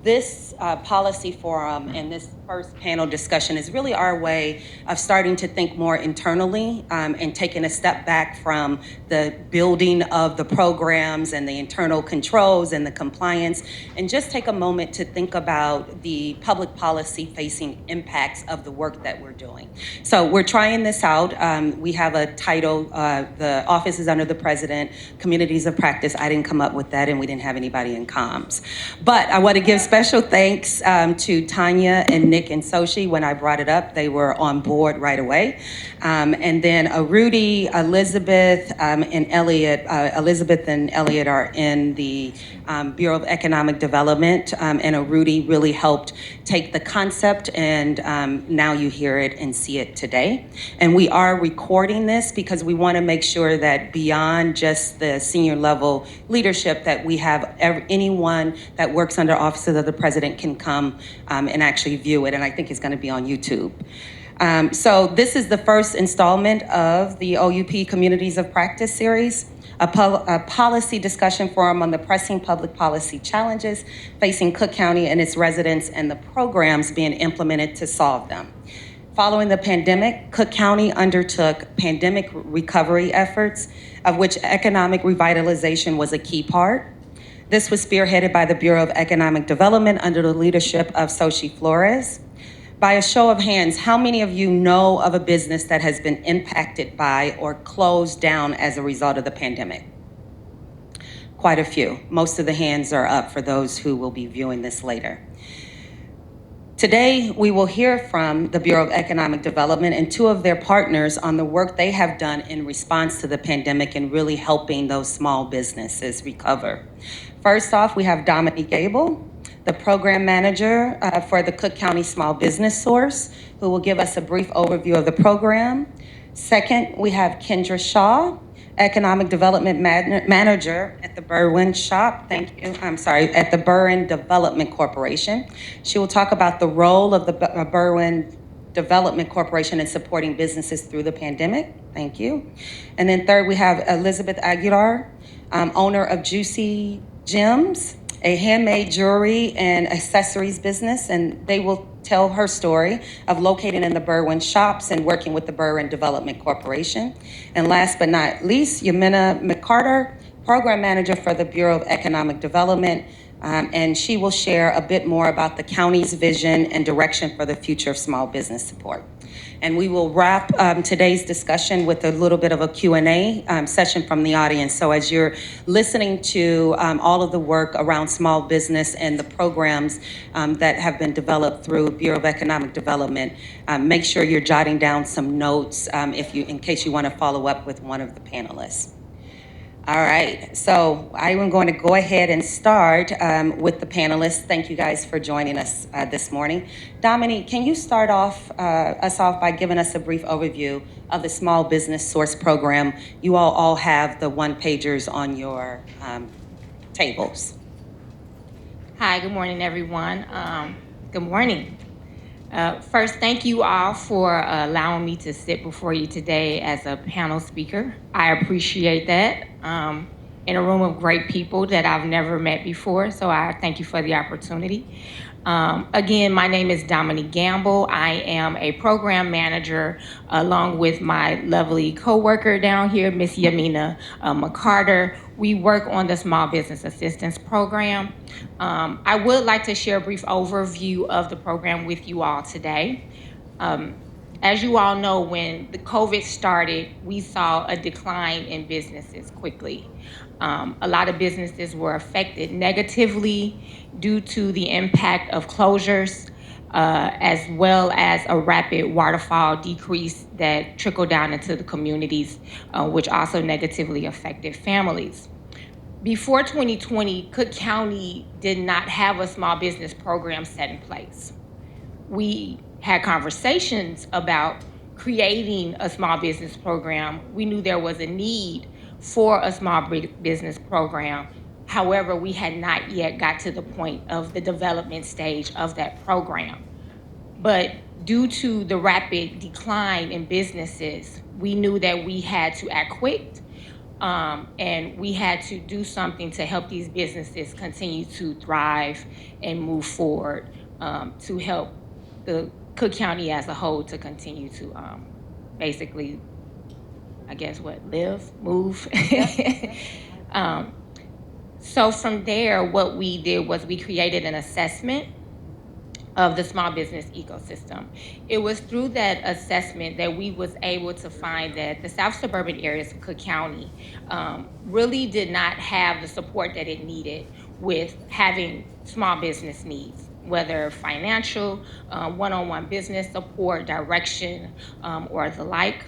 this policy forum and this first panel discussion is really our way of starting to think more internally and taking a step back from the building of the programs and the internal controls and the compliance, and just take a moment to think about the public policy facing impacts of the work that we're doing. So we're trying this out. We have a title, the office is under the president, communities of practice. I didn't come up with that, and we didn't have anybody in comms. But I want to give special thanks to Tanya and Nick and Soshi. When I brought it up, they were on board right away. And then Rudy, Elizabeth, and Elliot. Elizabeth and Elliot are in the Bureau of Economic Development, and Rudy really helped take the concept, and now you hear it and see it today. And we are recording this because we want to make sure that beyond just the senior level leadership, that we have anyone that works under offices of the president can come and actually view it, and I think it's going to be on YouTube. So this is the first installment of the OUP Communities of Practice series, a policy discussion forum on the pressing public policy challenges facing Cook County and its residents and the programs being implemented to solve them. Following the pandemic, Cook County undertook pandemic recovery efforts, of which economic revitalization was a key part. This was spearheaded by the Bureau of Economic Development under the leadership of Soshi Flores. By a show of hands, how many of you know of a business that has been impacted by or closed down as a result of the pandemic? Quite a few. Most of the hands are up for those who will be viewing this later. Today, we will hear from the Bureau of Economic Development and two of their partners on the work they have done in response to the pandemic and really helping those small businesses recover. First off, we have Dominique Gable, the program manager for the Cook County Small Business Source, who will give us a brief overview of the program. Second, we have Kendra Shaw, Economic Development Manager at the Berwyn Shop, at the Berwyn Development Corporation. She will talk about the role of the Berwyn Development Corporation in supporting businesses through the pandemic. Thank you. And then third, we have Elizabeth Aguilar, owner of Juicy Gems, a handmade jewelry and accessories business, and they will tell her story of locating in the Berwyn shops and working with the Berwyn Development Corporation. And last but not least, Yamina McCarter, program manager for the Bureau of Economic Development, and she will share a bit more about the county's vision and direction for the future of small business support. And we will wrap today's discussion with a little bit of a Q&A session from the audience. So as you're listening to all of the work around small business and the programs that have been developed through Bureau of Economic Development, make sure you're jotting down some notes in case you want to follow up with one of the panelists. All right, so I am going to go ahead and start with the panelists. Thank you guys for joining us this morning. Dominique, can you start us off by giving us a brief overview of the Small Business Source Program? You all have the one-pagers on your tables. Hi, good morning, everyone. Good morning. First, thank you all for allowing me to sit before you today as a panel speaker. I appreciate that. In a room of great people that I've never met before, so I thank you for the opportunity. Again, my name is Dominique Gamble. I am a program manager along with my lovely coworker down here, Miss Yamina McCarter. We work on the Small Business Assistance Program. I would like to share a brief overview of the program with you all today. As you all know, when the COVID started, we saw a decline in businesses quickly. A lot of businesses were affected negatively due to the impact of closures, as well as a rapid waterfall decrease that trickled down into the communities, which also negatively affected families. Before 2020, Cook County did not have a small business program set in place. We had conversations about creating a small business program. We knew there was a need for a small business program. However, we had not yet got to the point of the development stage of that program. But due to the rapid decline in businesses, we knew that we had to act quick. And we had to do something to help these businesses continue to thrive and move forward, to help the Cook County as a whole to continue to basically, I guess, move. So from there, what we did was we created an assessment of the small business ecosystem. It was through that assessment that we was able to find that the South suburban areas of Cook County really did not have the support that it needed with having small business needs, whether financial, one-on-one business support, direction, or the like.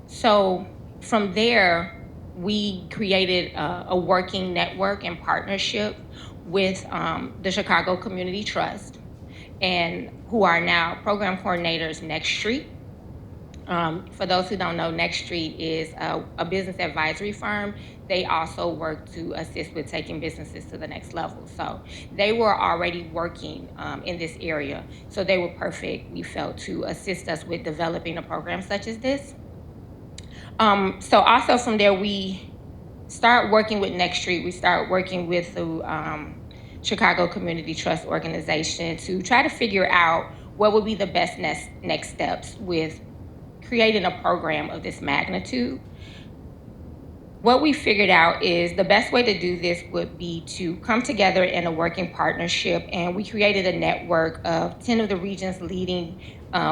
So from there, we created a working network and partnership with the Chicago Community Trust, and who are now program coordinators Next Street. For those who don't know, Next Street is a business advisory firm. They also work to assist with taking businesses to the next level. So they were already working in this area. So they were perfect, we felt, to assist us with developing a program such as this. So also from there, we start working with Next Street. We start working with the Chicago Community Trust Organization to try to figure out what would be the best next steps with creating a program of this magnitude. What we figured out is the best way to do this would be to come together in a working partnership, and we created a network of 10 of the region's leading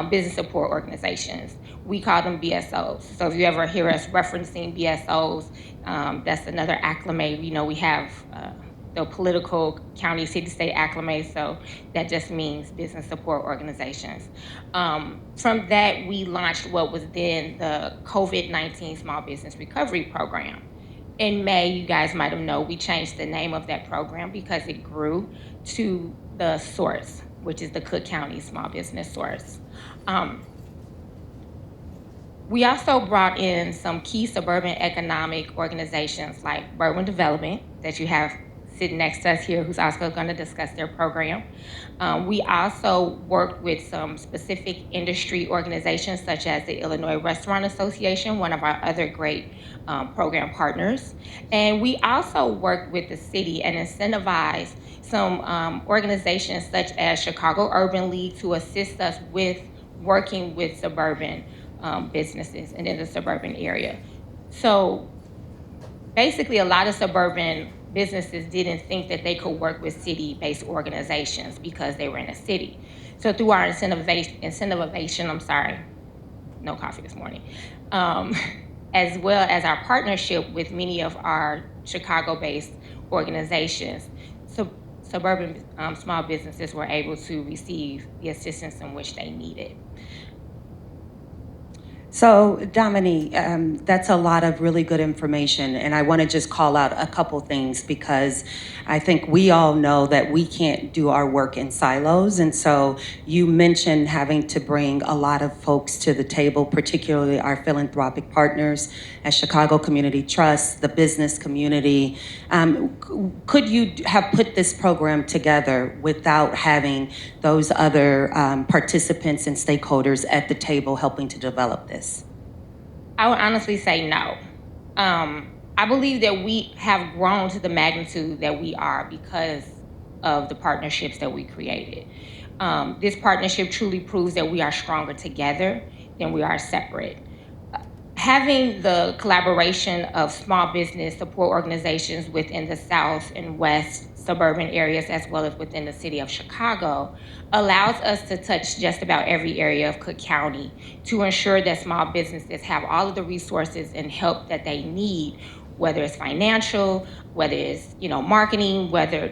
business support organizations. We call them BSOs. So if you ever hear us referencing BSOs, that's another acclimate. You know, we have the political county, city, state acclimate, so that just means business support organizations. From that, we launched what was then the COVID-19 Small Business Recovery Program. In May, you guys might have known, we changed the name of that program because it grew to the SOURCE, which is the Cook County Small Business Source. We also brought in some key suburban economic organizations like Berwyn Development, that you have sitting next to us here, who's also going to discuss their program. We also worked with some specific industry organizations such as the Illinois Restaurant Association, one of our other great program partners. And we also worked with the city and incentivized some organizations such as Chicago Urban League to assist us with working with suburban businesses and in the suburban area. So basically, a lot of suburban businesses didn't think that they could work with city-based organizations because they were in a city. So through our incentivization, I'm sorry, no coffee this morning, as well as our partnership with many of our Chicago-based organizations, suburban small businesses were able to receive the assistance in which they needed. So, Dominique, that's a lot of really good information, and I want to just call out a couple things because I think we all know that we can't do our work in silos, and so you mentioned having to bring a lot of folks to the table, particularly our philanthropic partners at Chicago Community Trust, the business community. Could you have put this program together without having those other participants and stakeholders at the table helping to develop this? I would honestly say no. I believe that we have grown to the magnitude that we are because of the partnerships that we created. This partnership truly proves that we are stronger together than we are separate. Having the collaboration of small business support organizations within the South and West suburban areas, as well as within the city of Chicago, allows us to touch just about every area of Cook County to ensure that small businesses have all of the resources and help that they need, whether it's financial, whether it's, marketing, whether,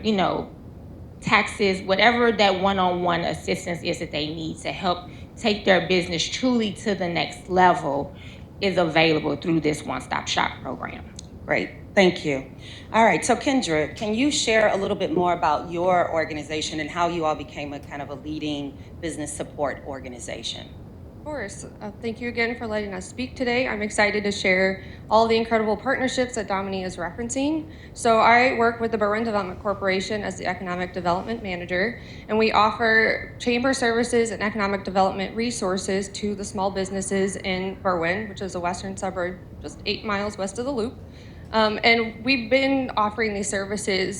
taxes, whatever that one-on-one assistance is that they need to help take their business truly to the next level is available through this one-stop shop program. Great, thank you. All right, so Kendra, can you share a little bit more about your organization and how you all became a kind of a leading business support organization? Of course. Thank you again for letting us speak today. I'm excited to share all the incredible partnerships that Dominique is referencing. So I work with the Berwyn Development Corporation as the Economic Development Manager, and we offer chamber services and economic development resources to the small businesses in Berwyn, which is a western suburb just 8 miles west of the Loop. And we've been offering these services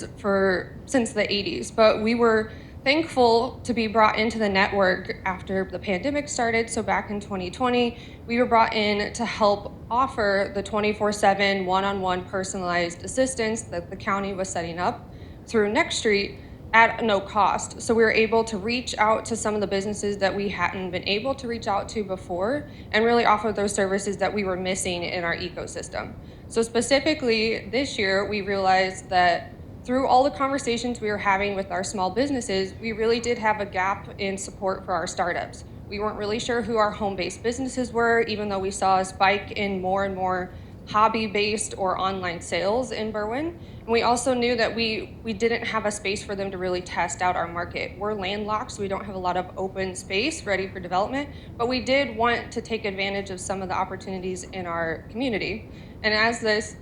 since the 80s, but we were thankful to be brought into the network after the pandemic started. So back in 2020, we were brought in to help offer the 24/7 one-on-one personalized assistance that the county was setting up through Next Street at no cost. So we were able to reach out to some of the businesses that we hadn't been able to reach out to before and really offer those services that we were missing in our ecosystem. So specifically this year, we realized that through all the conversations we were having with our small businesses, we really did have a gap in support for our startups. We weren't really sure who our home-based businesses were, even though we saw a spike in more and more hobby-based or online sales in Berwyn. And we also knew that we didn't have a space for them to really test out our market. We're landlocked, so we don't have a lot of open space ready for development, but we did want to take advantage of some of the opportunities in our community. And as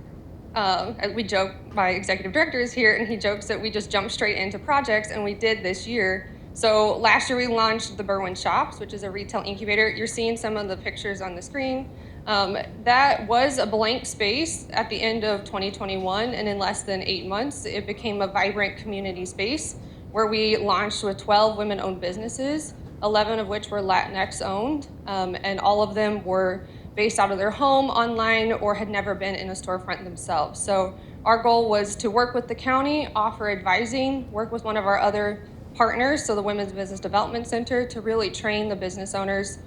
we joke, my executive director is here, and he jokes that we just jumped straight into projects, and we did this year. So last year we launched the Berwyn Shops, which is a retail incubator. You're seeing some of the pictures on the screen. That was a blank space at the end of 2021, and in less than 8 months, it became a vibrant community space where we launched with 12 women-owned businesses, 11 of which were Latinx-owned, and all of them were based out of their home, online, or had never been in a storefront themselves. So our goal was to work with the county, offer advising, work with one of our other partners, so the Women's Business Development Center, to really train the business owners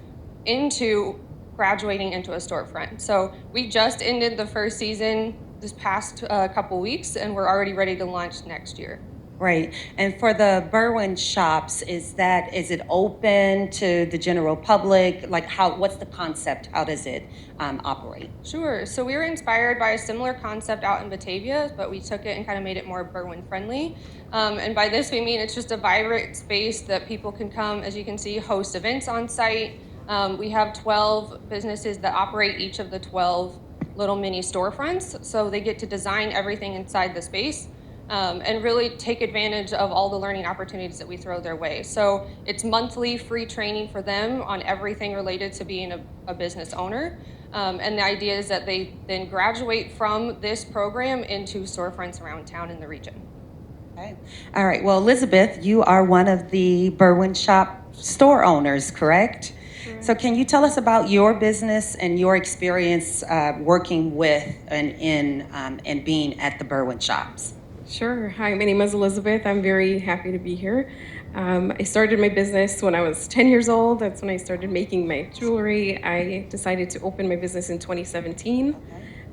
into graduating into a storefront. So we just ended the first season this past couple weeks, and we're already ready to launch next year. Right. And for the Berwyn Shops, is it open to the general public? Like what's the concept? How does it operate? Sure. So we were inspired by a similar concept out in Batavia, but we took it and kind of made it more Berwyn friendly. And by this we mean it's just a vibrant space that people can come, as you can see, host events on site. We have 12 businesses that operate each of the 12 little mini storefronts, so they get to design everything inside the space. And really take advantage of all the learning opportunities that we throw their way. So it's monthly free training for them on everything related to being a business owner. And the idea is that they then graduate from this program into storefronts around town in the region. Okay. All right. Well, Elizabeth, you are one of the Berwyn Shop store owners, correct? Sure. So can you tell us about your business and your experience working with and being at the Berwyn Shops? Sure. Hi, my name is Elizabeth. I'm very happy to be here. I started my business when I was 10 years old. That's when I started making my jewelry. I decided to open my business in 2017.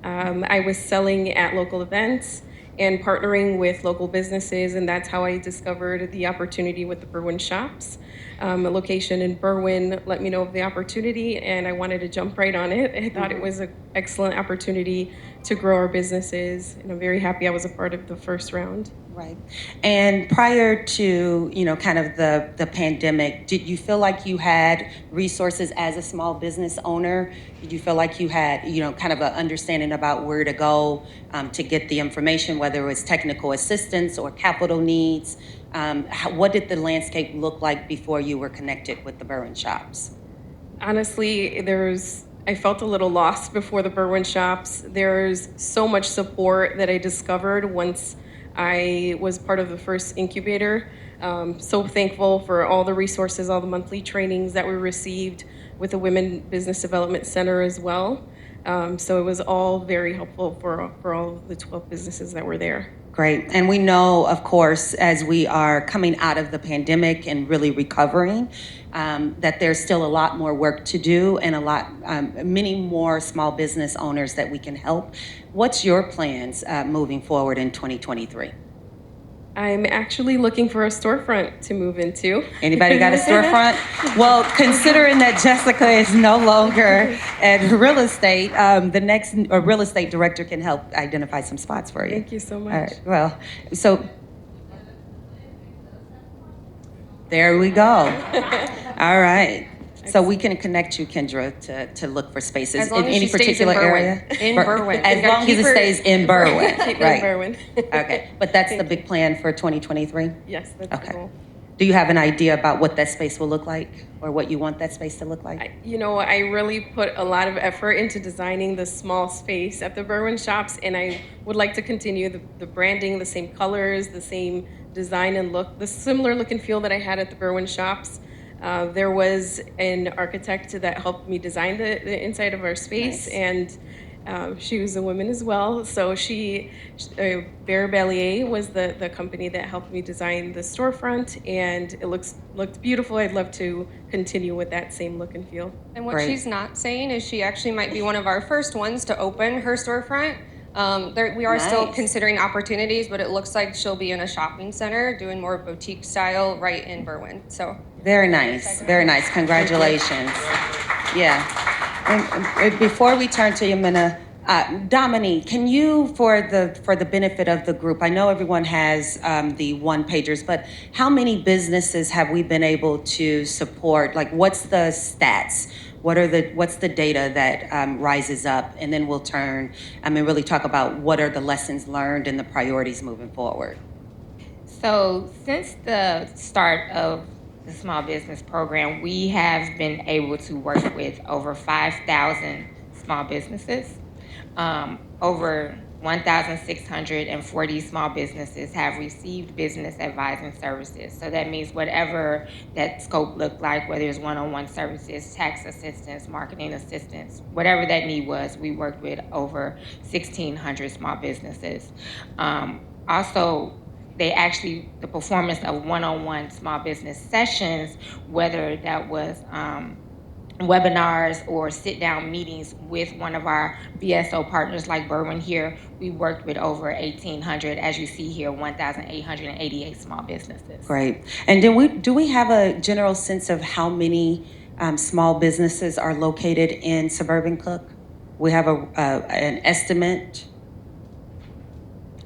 I was selling at local events and partnering with local businesses, and that's how I discovered the opportunity with the Berwyn Shops. A location in Berwyn let me know of the opportunity, and I wanted to jump right on it. I thought it was an excellent opportunity to grow our businesses, and I'm very happy I was a part of the first round. Right. And prior to, kind of the pandemic, did you feel like you had resources as a small business owner? Did you feel like you had, kind of an understanding about where to go to get the information, whether it was technical assistance or capital needs? What did the landscape look like before you were connected with the Berwyn Shops? Honestly, I felt a little lost before the Berwyn Shops. There's so much support that I discovered once I was part of the first incubator. So thankful for all the resources, all the monthly trainings that we received with the Women Business Development Center as well. So it was all very helpful for all the 12 businesses that were there. Great. And we know, of course, as we are coming out of the pandemic and really recovering, that there's still a lot more work to do and many more small business owners that we can help. What's your plans moving forward in 2023? I'm actually looking for a storefront to move into. Anybody got a storefront? Well, considering that Jessica is no longer at real estate, the next real estate director can help identify some spots for you. Thank you so much. All right. Well, so there we go. All right. So we can connect you, Kendra, to look for spaces as long in as any she stays particular in Berwyn. area. In Berwyn. As long as it stays in Berwyn. Keep Right. in Berwyn. Okay. But that's the big plan for 2023? Yes, that's the Okay. goal. Do you have an idea about what that space will look like or what you want that space to look like? I really put a lot of effort into designing the small space at the Berwyn Shops, and I would like to continue the branding, the same colors, the same design and look, the similar look and feel that I had at the Berwyn Shops. There was an architect that helped me design the inside of our space, Nice. and she was a woman as well. So Bear Ballier was the company that helped me design the storefront, and it looked beautiful. I'd love to continue with that same look and feel. And what Great. she's not saying is she actually might be one of our first ones to open her storefront. We are still Nice. considering opportunities, but it looks like she'll be in a shopping center doing more boutique style right in Berwyn. So Very nice, very nice. Congratulations. Yeah. And before we turn to Yamina, Dominique, can you, for the benefit of the group, I know everyone has the one pagers, but how many businesses have we been able to support? Like, what's the stats? What's the data that rises up? And then we'll really talk about what are the lessons learned and the priorities moving forward. So since the start of the small business program, we have been able to work with over 5,000 small businesses. Over 1,640 small businesses have received business advising services. So that means whatever that scope looked like, whether it's one-on-one services, tax assistance, marketing assistance, whatever that need was, we worked with over 1,600 small businesses. Also, the performance of one-on-one small business sessions, whether that was webinars or sit-down meetings with one of our BSO partners like Berwyn here, we worked with over 1,800, as you see here, 1,888 small businesses. Great. And do we have a general sense of how many small businesses are located in suburban Cook? We have an estimate?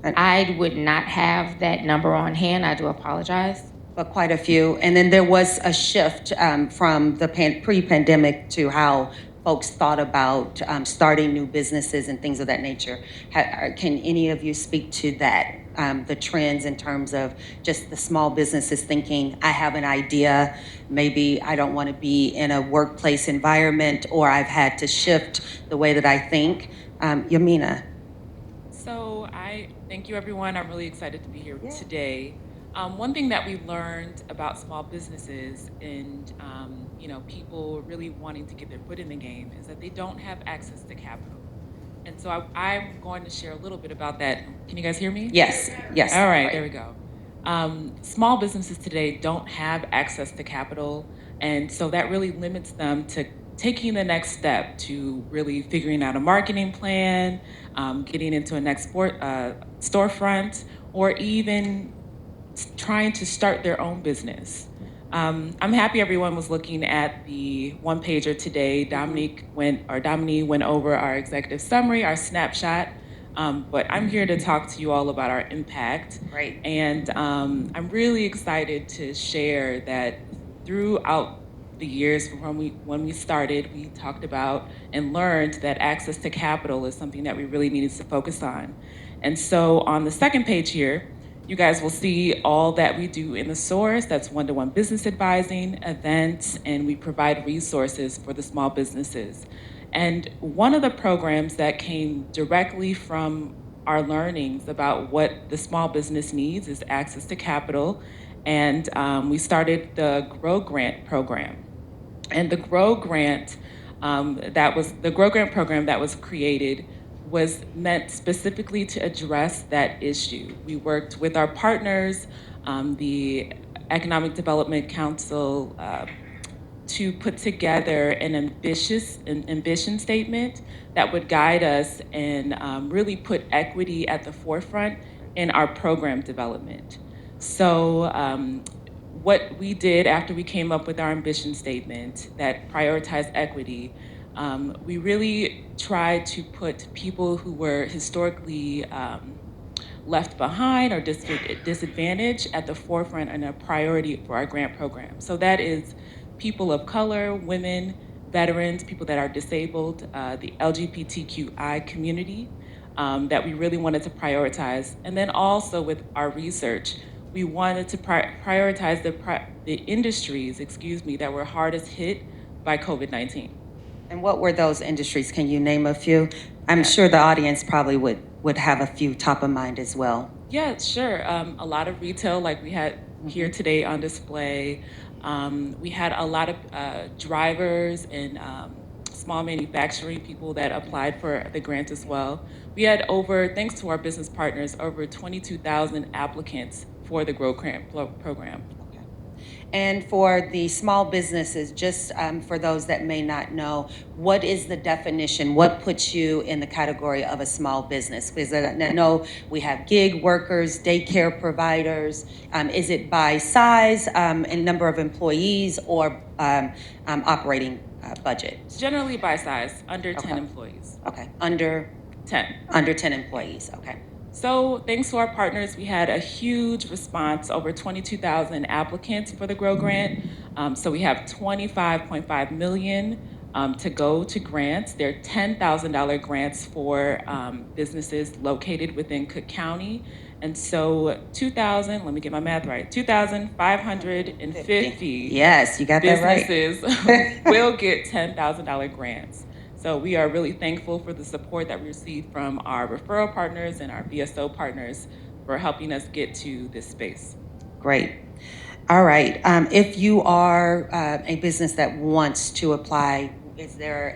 I would not have that number on hand. I do apologize. But quite a few. And then there was a shift from the pre-pandemic to how folks thought about starting new businesses and things of that nature. Can any of you speak to that, the trends in terms of just the small businesses thinking, I have an idea, maybe I don't want to be in a workplace environment, or I've had to shift the way that I think. Yamina. So thank you, everyone. I'm really excited to be here today. One thing that we learned about small businesses and people really wanting to get their foot in the game is that they don't have access to capital. And so I'm going to share a little bit about that. Can you guys hear me? Yes. All right, there we go. Small businesses today don't have access to capital, and so that really limits them to taking the next step to really figuring out a marketing plan, getting into a next storefront, or even trying to start their own business. I'm happy everyone was looking at the one pager today. Dominique went over our executive summary, our snapshot, but I'm here to talk to you all about our impact. Great. And I'm really excited to share that throughout the years when we started, we talked about and learned that access to capital is something that we really needed to focus on. And so on the second page here, you guys will see all that we do in the source. That's one-to-one business advising, events, and we provide resources for the small businesses. And one of the programs that came directly from our learnings about what the small business needs is access to capital. And we started the Grow Grant program. And the Grow Grant, the Grow Grant program that was created was meant specifically to address that issue. We worked with our partners, the Economic Development Council, to put together an ambition statement that would guide us and really put equity at the forefront in our program development. So what we did after we came up with our ambition statement that prioritized equity, we really tried to put people who were historically left behind or disadvantaged at the forefront and a priority for our grant program. So that is people of color, women, veterans, people that are disabled, the LGBTQI community that we really wanted to prioritize. And then also with our research, we wanted to prioritize the industries, that were hardest hit by COVID-19. And what were those industries? Can you name a few? I'm sure the audience probably would have a few top of mind as well. Yeah, sure. A lot of retail, like we had here today on display. We had a lot of drivers and small manufacturing people that applied for the grant as well. We had thanks to our business partners, over 22,000 applicants for the Grow Grant program. And for the small businesses, just for those that may not know, what is the definition? What puts you in the category of a small business? Because I know we have gig workers, daycare providers. Is it by size and number of employees or operating budget? It's generally by size, under 10 Okay. employees. Okay, under 10. 10 employees, okay. So thanks to our partners, we had a huge response, over 22,000 applicants for the Grow Grant. So we have $25.5 million to go to grants. There are $10,000 grants for businesses located within Cook County. And so 2,000, let me get my math right, 2,550 Yes, you got that right. businesses will get $10,000 grants. So we are really thankful for the support that we received from our referral partners and our BSO partners for helping us get to this space. Great. All right. If you are a business that wants to apply, is there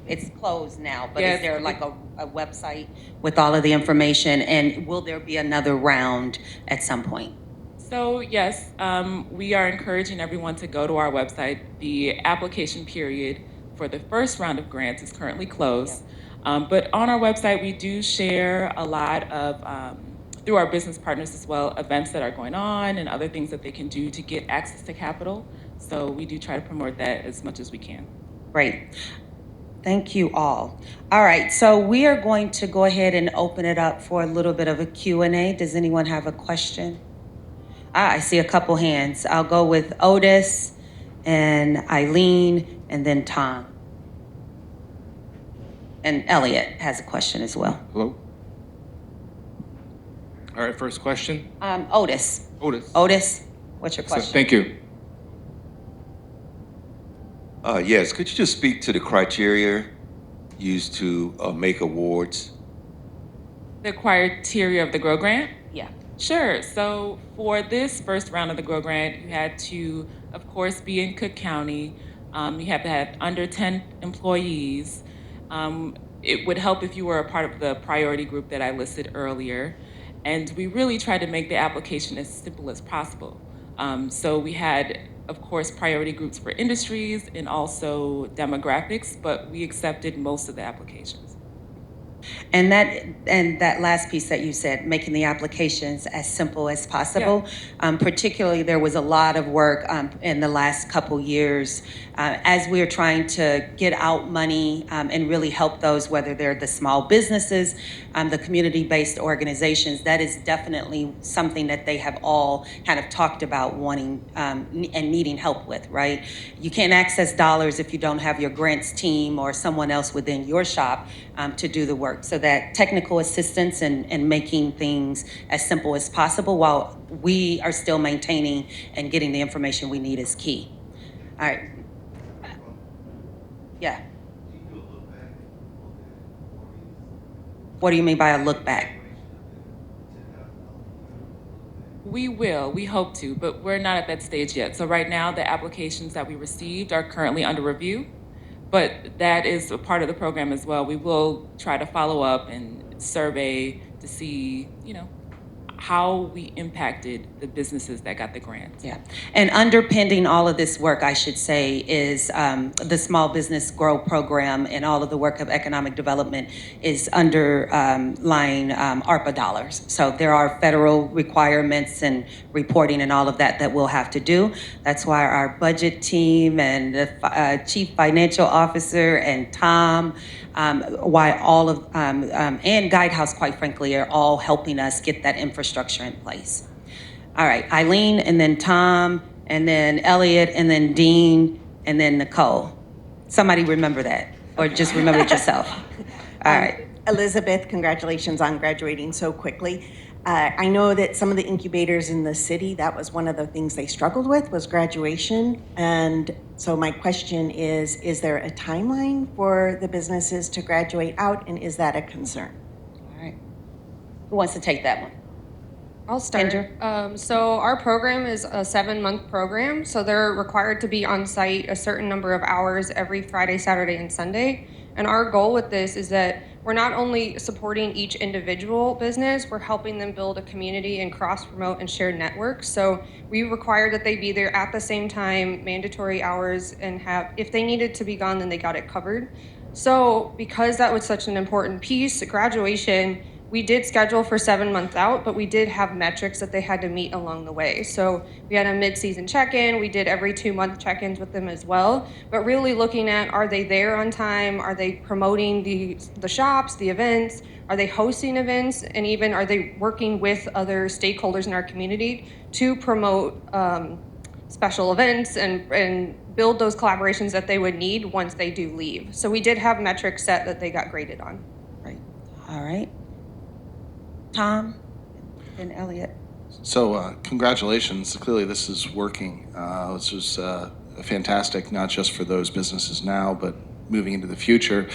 it's closed now, but Yes. is there like a website with all of the information? And will there be another round at some point? So yes, we are encouraging everyone to go to our website. The application period for the first round of grants is currently closed. But on our website, we do share a lot of, through our business partners as well, events that are going on and other things that they can do to get access to capital. So we do try to promote that as much as we can. Great. Thank you all. All right, so we are going to go ahead and open it up for a little bit of a Q&A. Does anyone have a question? I see a couple hands. I'll go with Otis and Eileen and then Tom. And Elliot has a question as well. Hello? All right, first question. Otis. Otis. What's your So, question? thank you. Yes, could you just speak to the criteria used to make awards? The criteria of the Grow Grant? Yeah. Sure. So for this first round of the Grow Grant, you had to, of course, be in Cook County. You have to have under 10 employees. It would help if you were a part of the priority group that I listed earlier. And we really tried to make the application as simple as possible. So we had, of course, priority groups for industries and also demographics, but we accepted most of the applications. And that last piece that you said, making the applications as simple as possible. Particularly, there was a lot of work in the last couple years as we are trying to get out money and really help those, whether they're the small businesses, the community-based organizations. That is definitely something that they have all kind of talked about wanting and needing help with, right? You can't access dollars if you don't have your grants team or someone else within your shop to do the work. So that technical assistance and making things as simple as possible while we are still maintaining and getting the information we need is key. All right. Yeah. What do you mean by a look back? We will, we hope to, but we're not at that stage yet. So right now, the applications that we received are currently under review, but that is a part of the program as well. We will try to follow up and survey to see, how we impacted the businesses that got the grants. Yeah, and underpinning all of this work, I should say, is the Small Business Grow Program, and all of the work of economic development is underlying ARPA dollars. So there are federal requirements and reporting and all of that we'll have to do. That's why our budget team and the chief financial officer and Tom, why all of, and Guidehouse, quite frankly, are all helping us get that infrastructure in place. All right, Eileen, and then Tom, and then Elliot, and then Dean, and then Nicole. Somebody remember that, or just remember it yourself. All right. Elizabeth, congratulations on graduating so quickly. I know that some of the incubators in the city, that was one of the things they struggled with was graduation. And so my question is there a timeline for the businesses to graduate out, and is that a concern? All right. Who wants to take that one? I'll start. So our program is a 7-month program. So they're required to be on site a certain number of hours every Friday, Saturday, and Sunday. And our goal with this is that we're not only supporting each individual business, we're helping them build a community and cross-promote and share networks. So we require that they be there at the same time, mandatory hours, and have, if they needed to be gone, then they got it covered. So because that was such an important piece, graduation, we did schedule for 7 months out, but we did have metrics that they had to meet along the way. So we had a mid-season check-in. We did every 2-month check-ins with them as well. But really looking at, are they there on time? Are they promoting the shops, the events? Are they hosting events? And even are they working with other stakeholders in our community to promote special events and build those collaborations that they would need once they do leave? So we did have metrics set that they got graded on. Right. All right. Tom and Elliot. So, congratulations. Clearly, this is working. This was fantastic, not just for those businesses now, but moving into the future.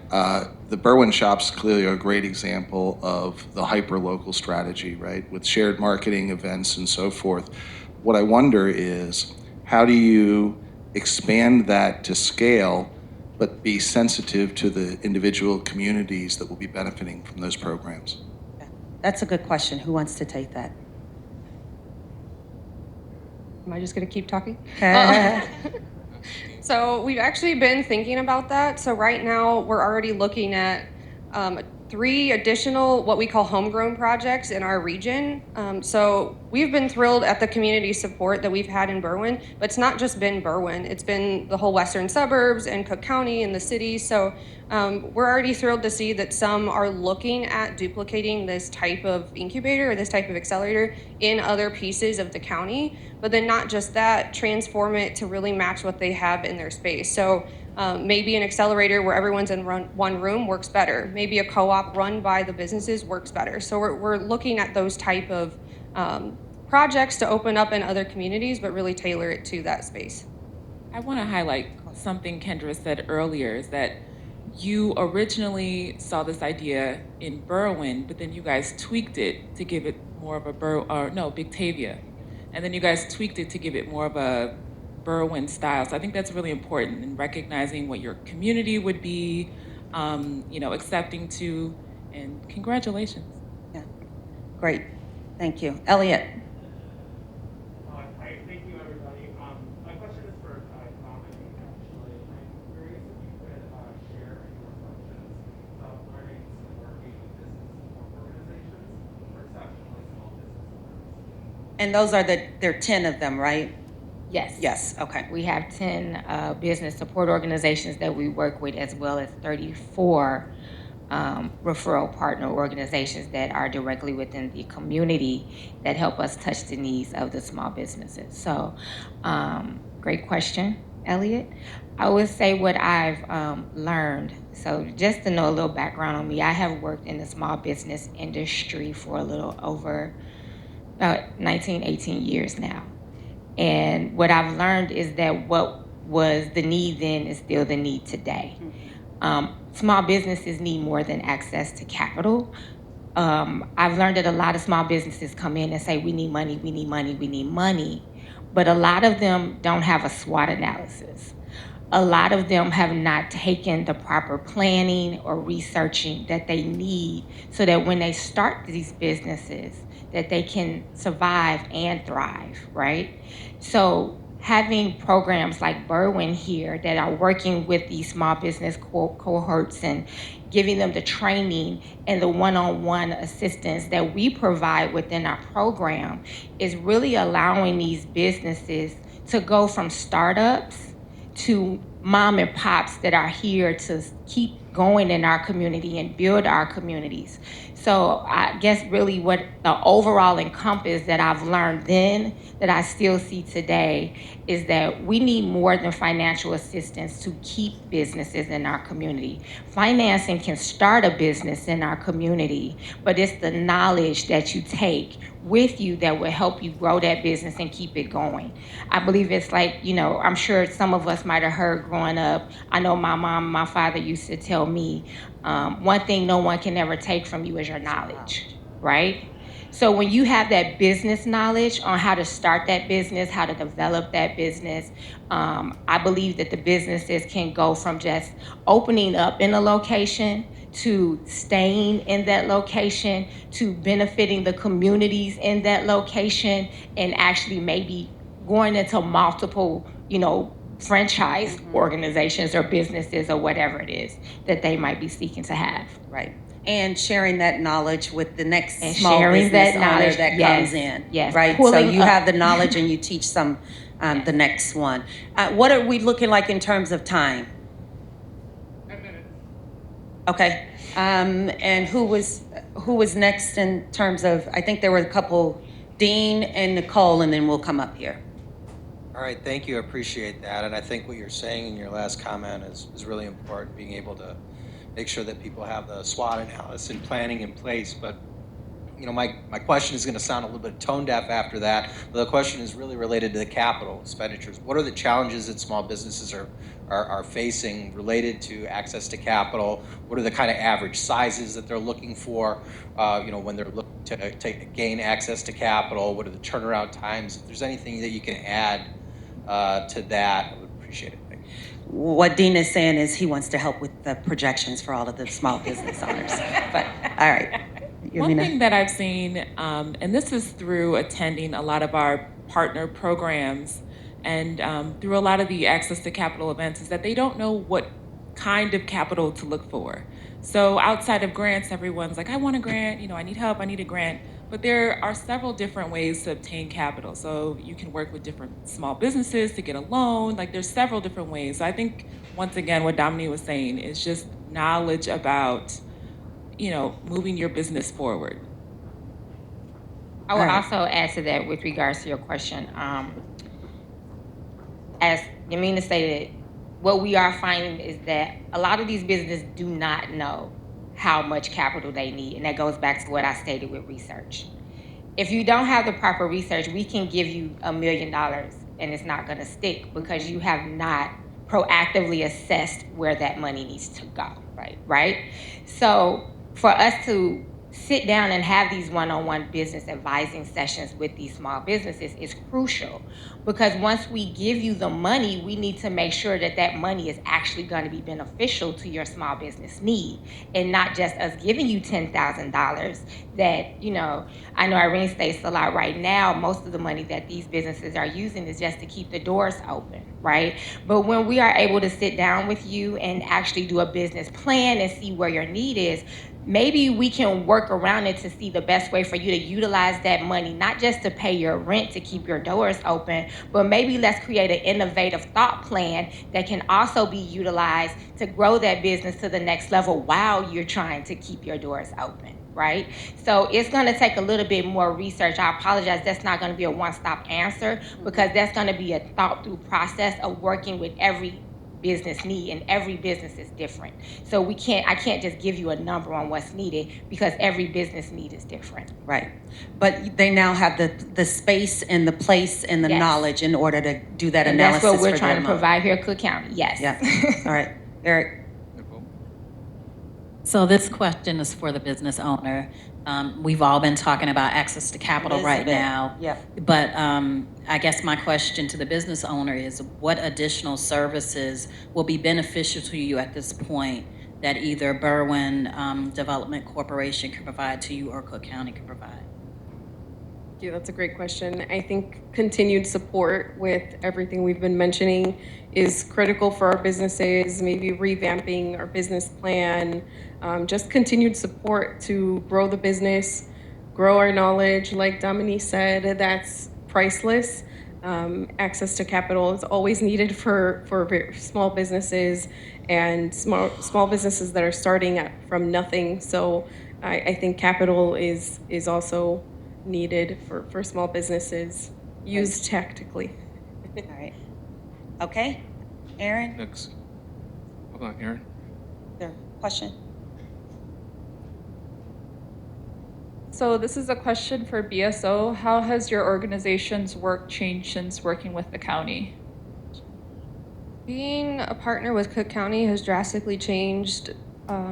The Berwyn shops clearly are a great example of the hyper-local strategy, right? With shared marketing events and so forth. What I wonder is, how do you expand that to scale, but be sensitive to the individual communities that will be benefiting from those programs? That's a good question. Who wants to take that? Am I just going to keep talking? So we've actually been thinking about that. So right now we're already looking at 3 additional what we call homegrown projects in our region. So we've been thrilled at the community support that we've had in Berwyn, but it's not just been Berwyn. It's been the whole western suburbs and Cook County and the city. So we're already thrilled to see that some are looking at duplicating this type of incubator or this type of accelerator in other pieces of the county. But then not just that, transform it to really match what they have in their space. So maybe an accelerator where everyone's in one room works better. Maybe a co-op run by the businesses works better. So we're looking at those type of projects to open up in other communities, but really tailor it to that space. I want to highlight something Kendra said earlier, is that you originally saw this idea in Berwyn, but then you guys tweaked it to give it more of a Bigtavia. And then you guys tweaked it to give it more of a Berwyn style. So I think that's really important in recognizing what your community would be, accepting to, and congratulations. Yeah. Great. Thank you. Elliot. Hi, thank you, everybody. My question is for Dominique, actually. I'm curious if you could share any reflections of learning and working with business support organizations, or exceptionally small business owners. And those are there are 10 of them, right? Yes. Yes. Okay. We have 10 business support organizations that we work with, as well as 34 referral partner organizations that are directly within the community that help us touch the needs of the small businesses. So, great question, Elliot. I would say what I've learned. So just to know a little background on me, I have worked in the small business industry for a little over about 19, 18 years now. And what I've learned is that what was the need then is still the need today. Small businesses need more than access to capital. I've learned that a lot of small businesses come in and say, we need money, we need money, we need money. But a lot of them don't have a SWOT analysis. A lot of them have not taken the proper planning or researching that they need so that when they start these businesses, that they can survive and thrive, right? So having programs like Berwyn here that are working with these small business cohorts and giving them the training and the one-on-one assistance that we provide within our program is really allowing these businesses to go from startups to mom and pops that are here to keep going in our community and build our communities. So I guess really what the overall encompass that I've learned then that I still see today is that we need more than financial assistance to keep businesses in our community. Financing can start a business in our community, but it's the knowledge that you take with you that will help you grow that business and keep it going. I believe it's like, I'm sure some of us might have heard growing up. I know my mom and my father used to tell me, one thing no one can ever take from you is your knowledge, right? So when you have that business knowledge on how to start that business, how to develop that business, I believe that the businesses can go from just opening up in a location to staying in that location, to benefiting the communities in that location, and actually maybe going into multiple, franchise organizations or businesses or whatever it is that they might be seeking to have. Right. And sharing that knowledge with the next And small sharing business that owner knowledge, that yes, comes in. yes. Right. So Pulling you up. have the knowledge and you teach some the next one. What are we looking like in terms of time? 10 minutes. Okay. And who was next in terms of? I think there were a couple, Dean and Nicole, and then we'll come up here. All right, thank you. I appreciate that. And I think what you're saying in your last comment is really important, being able to make sure that people have the SWOT analysis and planning in place. But, my question is going to sound a little bit tone deaf after that. But the question is really related to the capital expenditures. What are the challenges that small businesses are facing related to access to capital? What are the kind of average sizes that they're looking for, when they're looking to gain access to capital? What are the turnaround times? If there's anything that you can add to that, I would appreciate it. Thank you. What Dean is saying is he wants to help with the projections for all of the small business owners. But all right. One thing that I've seen, and this is through attending a lot of our partner programs and through a lot of the access to capital events, is that they don't know what kind of capital to look for. So outside of grants, everyone's like, I want a grant, I need help, I need a grant. But there are several different ways to obtain capital. So you can work with different small businesses to get a loan. Like there's several different ways. So I think, once again, what Dominique was saying is just knowledge about, moving your business forward. I would also add to that with regards to your question. As Yamina stated, what we are finding is that a lot of these businesses do not know how much capital they need. And that goes back to what I stated with research. If you don't have the proper research, we can give you $1 million and it's not going to stick because you have not proactively assessed where that money needs to go, right? So for us to sit down and have these one-on-one business advising sessions with these small businesses is crucial because once we give you the money, we need to make sure that that money is actually going to be beneficial to your small business need and not just us giving you $10,000 that, I know Irene states a lot right now, most of the money that these businesses are using is just to keep the doors open, right? But when we are able to sit down with you and actually do a business plan and see where your need is, maybe we can work around it to see the best way for you to utilize that money, not just to pay your rent to keep your doors open, but maybe let's create an innovative thought plan that can also be utilized to grow that business to the next level while you're trying to keep your doors open, right? So it's going to take a little bit more research. I apologize, that's not going to be a one-stop answer because that's going to be a thought-through process of working with every business need, and every business is different. So I can't just give you a number on what's needed because every business need is different. Right. But they now have the space and the place and the knowledge in order to do that and analysis. That's what we're for trying their to loan. provide here at Cook County. Yes. Yeah. All right. Eric. So this question is for the business owner. We've all been talking about access to capital right now. Yep. But I guess my question to the business owner is what additional services will be beneficial to you at this point that either Berwyn Development Corporation can provide to you or Cook County can provide? Yeah, that's a great question. I think continued support with everything we've been mentioning is critical for our businesses, maybe revamping our business plan, just continued support to grow the business, grow our knowledge. Like Dominique said, that's priceless. Access to capital is always needed for small businesses and small businesses that are starting from nothing. So I think capital is also needed for small businesses used tactically. All right. Okay. Aaron, Next. Hold on, Aaron. your question? So this is a question for BSO. How has your organization's work changed since working with the county? Being a partner with Cook County has drastically changed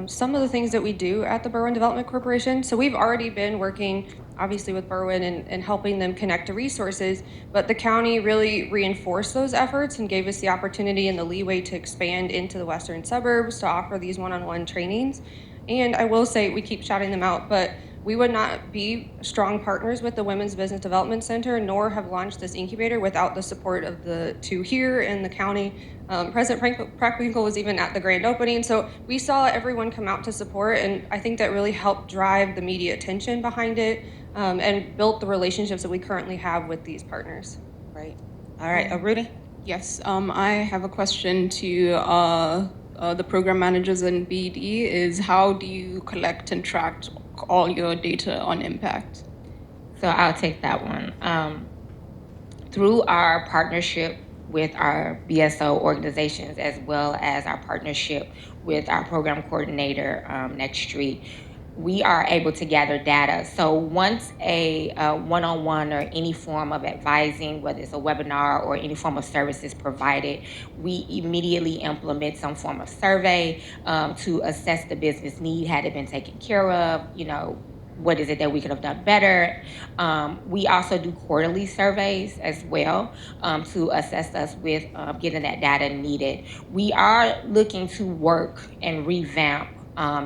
some of the things that we do at the Berwyn Development Corporation. So we've already been working, obviously, with Berwyn and helping them connect to resources, but the county really reinforced those efforts and gave us the opportunity and the leeway to expand into the western suburbs to offer these one-on-one trainings. And I will say, we keep shouting them out, but we would not be strong partners with the Women's Business Development Center, nor have launched this incubator without the support of the two here in the county. President Prackwinkle was even at the grand opening. So we saw everyone come out to support, and I think that really helped drive the media attention behind it and built the relationships that we currently have with these partners. Right. All right. Rudy? Yes, I have a question to the program managers in BD is how do you collect and track all your data on impact? So I'll take that one. Through our partnership with our BSO organizations, as well as our partnership with our program coordinator, Next Street, we are able to gather data. So once a one-on-one or any form of advising, whether it's a webinar or any form of service is provided, we immediately implement some form of survey to assess the business need. Had it been taken care of? You know, what is it that we could have done better? We also do quarterly surveys as well to assess us with getting that data needed. We are looking to work and revamp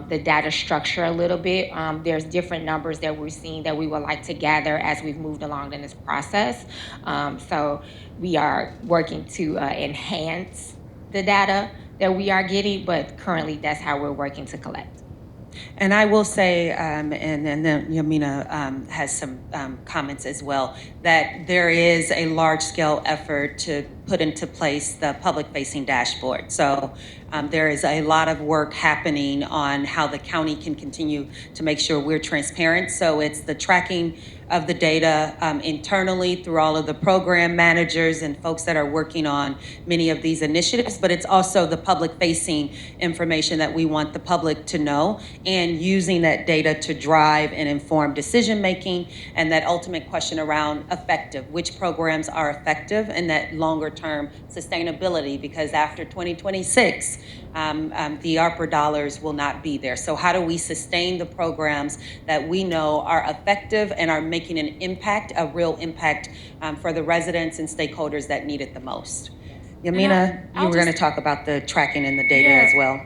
the data structure a little bit. There's different numbers that we're seeing that we would like to gather as we've moved along in this process. So we are working to enhance the data that we are getting, but currently that's how we're working to collect. And I will say, and then Yamina has some comments as well, that there is a large-scale effort to put into place the public-facing dashboard. So there is a lot of work happening on how the county can continue to make sure we're transparent. So it's the tracking of the data internally through all of the program managers and folks that are working on many of these initiatives, but it's also the public-facing information that we want the public to know, and using that data to drive and inform decision-making, and that ultimate question around effective, which programs are effective, and that longer-term sustainability, because after 2026, the ARPA dollars will not be there. So how do we sustain the programs that we know are effective and are making an impact, a real impact for the residents and stakeholders that need it the most? Yamina, you were going to talk about the tracking and the data as well.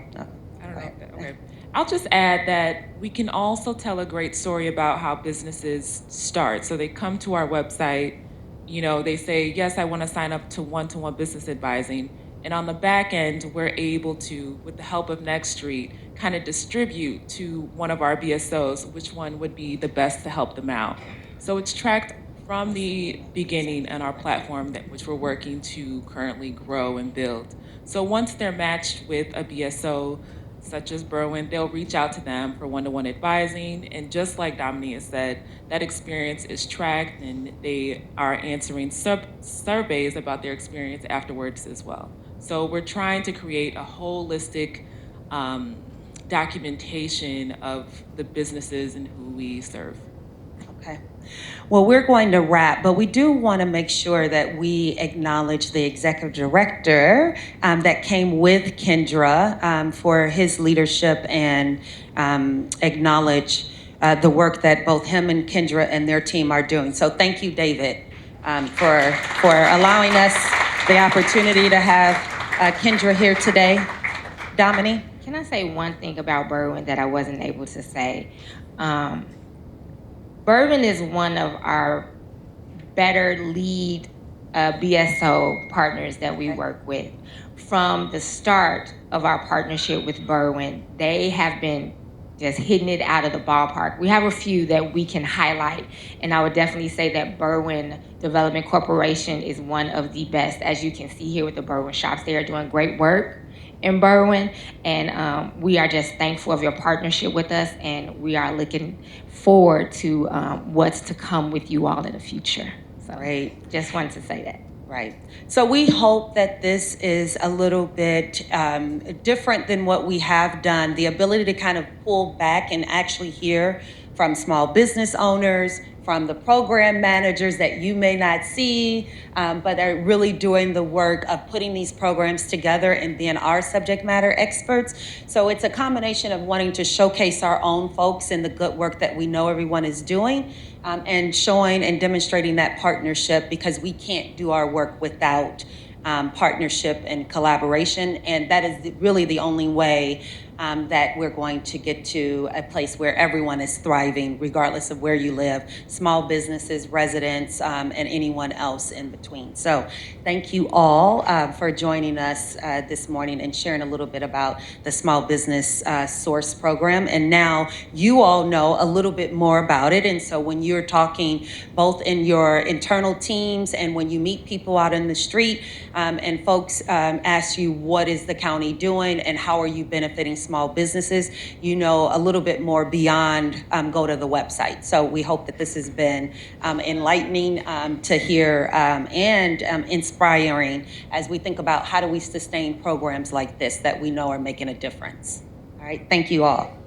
I don't know. Okay. I'll just add that we can also tell a great story about how businesses start. So they come to our website, you know, they say, yes, I want to sign up to one-to-one business advising. And on the back end, we're able to, with the help of Next Street, kind of distribute to one of our BSOs which one would be the best to help them out. So it's tracked from the beginning on our platform, which we're working to currently grow and build. So once they're matched with a BSO, such as Berwyn, they'll reach out to them for one-to-one advising. And just like Dominique said, that experience is tracked, and they are answering surveys about their experience afterwards as well. So we're trying to create a holistic documentation of the businesses and who we serve. Okay. Well, we're going to wrap, but we do want to make sure that we acknowledge the executive director that came with Kendra for his leadership, and acknowledge the work that both him and Kendra and their team are doing. So thank you, David, for allowing us the opportunity to have Kendra here today. Dominique? Can I say one thing about Berwyn that I wasn't able to say? Berwyn is one of our better lead BSO partners that we work with. From the start of our partnership with Berwyn, they have been just hitting it out of the ballpark. We have a few that we can highlight, and I would definitely say that Berwyn Development Corporation is one of the best. As you can see here with the Berwyn shops, they are doing great work in Berwyn, and we are just thankful of your partnership with us, and we are looking forward to what's to come with you all in the future. So, Great. just wanted to say that. Right. So we hope that this is a little bit different than what we have done. The ability to kind of pull back and actually hear from small business owners, from the program managers that you may not see, but are really doing the work of putting these programs together and being our subject matter experts. So it's a combination of wanting to showcase our own folks and the good work that we know everyone is doing, and showing and demonstrating that partnership, because we can't do our work without partnership and collaboration. And that is really the only way that we're going to get to a place where everyone is thriving, regardless of where you live, small businesses, residents, and anyone else in between. So thank you all for joining us this morning and sharing a little bit about the Small Business Source Program. And now you all know a little bit more about it. And so when you're talking both in your internal teams and when you meet people out in the street, and folks ask you, what is the county doing and how are you benefiting small businesses, you know a little bit more beyond go to the website. So we hope that this has been enlightening to hear, and inspiring as we think about how do we sustain programs like this that we know are making a difference. All right, thank you all.